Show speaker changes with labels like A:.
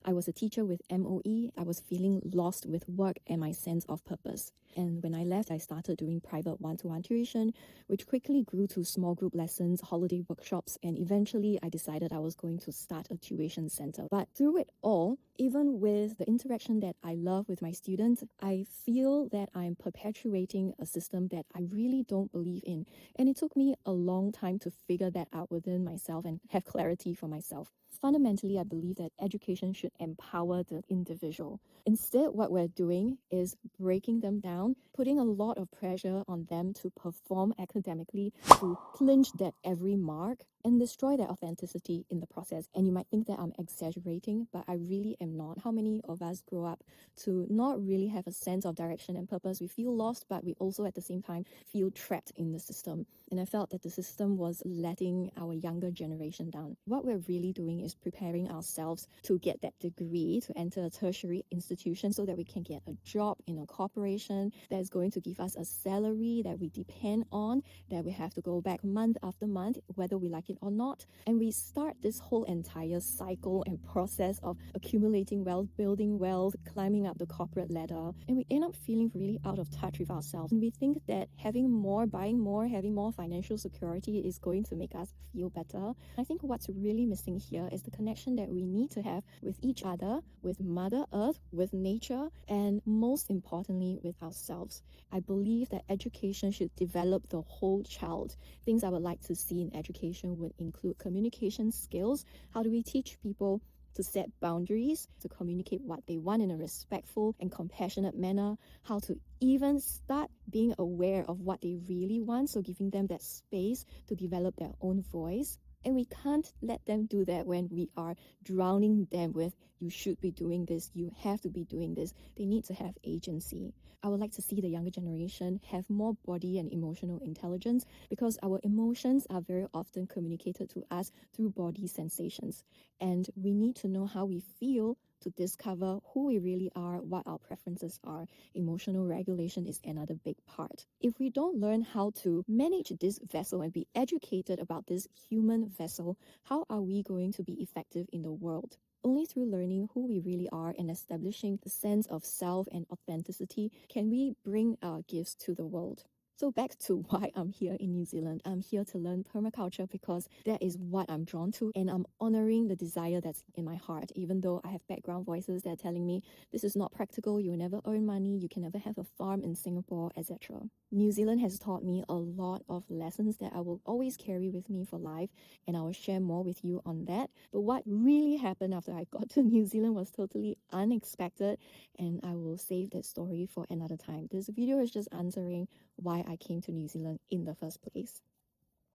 A: I was a teacher with MOE. I was feeling lost with work and my sense of purpose. And when I left, I started doing private one-to-one tuition, which quickly grew to small group lessons, holiday workshops, and eventually I decided I was going to start a tuition center. But through it all, even with the interaction that I love with my students, I feel that I'm perpetuating a system that I really don't believe in. And it took me a long time to figure that out within myself and have clarity for myself. Fundamentally, I believe that education should empower the individual. Instead, what we're doing is breaking them down, putting a lot of pressure on them to perform academically, to clinch that every mark, and destroy their authenticity in the process. And you might think that I'm exaggerating, but I really am not. How many of us grow up to not really have a sense of direction and purpose? We feel lost, but we also at the same time feel trapped in the system. And I felt that the system was letting our younger generation down. What we're really doing is preparing ourselves to get that degree, to enter a tertiary institution so that we can get a job in a corporation that is going to give us a salary that we depend on, that we have to go back month after month, whether we like it or not. And we start this whole entire cycle and process of accumulating wealth, building wealth, climbing up the corporate ladder. And we end up feeling really out of touch with ourselves. And we think that having more, buying more, having more financial security is going to make us feel better. I think what's really missing here is the connection that we need to have with each other, with Mother Earth, with nature, and most importantly, with ourselves. I believe that education should develop the whole child. Things I would like to see in education would include communication skills. How do we teach people to set boundaries, to communicate what they want in a respectful and compassionate manner, how to even start being aware of what they really want, so giving them that space to develop their own voice. And we can't let them do that when we are drowning them with, you should be doing this, you have to be doing this. They need to have agency. I would like to see the younger generation have more body and emotional intelligence, because our emotions are very often communicated to us through body sensations. And we need to know how we feel to discover who we really are, what our preferences are. Emotional regulation is another big part. If we don't learn how to manage this vessel and be educated about this human vessel, how are we going to be effective in the world? Only through learning who we really are and establishing the sense of self and authenticity can we bring our gifts to the world. So back to why I'm here in New Zealand. I'm here to learn permaculture because that is what I'm drawn to, and I'm honoring the desire that's in my heart, even though I have background voices that are telling me this is not practical, you will never earn money, you can never have a farm in Singapore, etc. New Zealand has taught me a lot of lessons that I will always carry with me for life, and I will share more with you on that. But what really happened after I got to New Zealand was totally unexpected, and I will save that story for another time. This video is just answering why I came to New Zealand in the first place.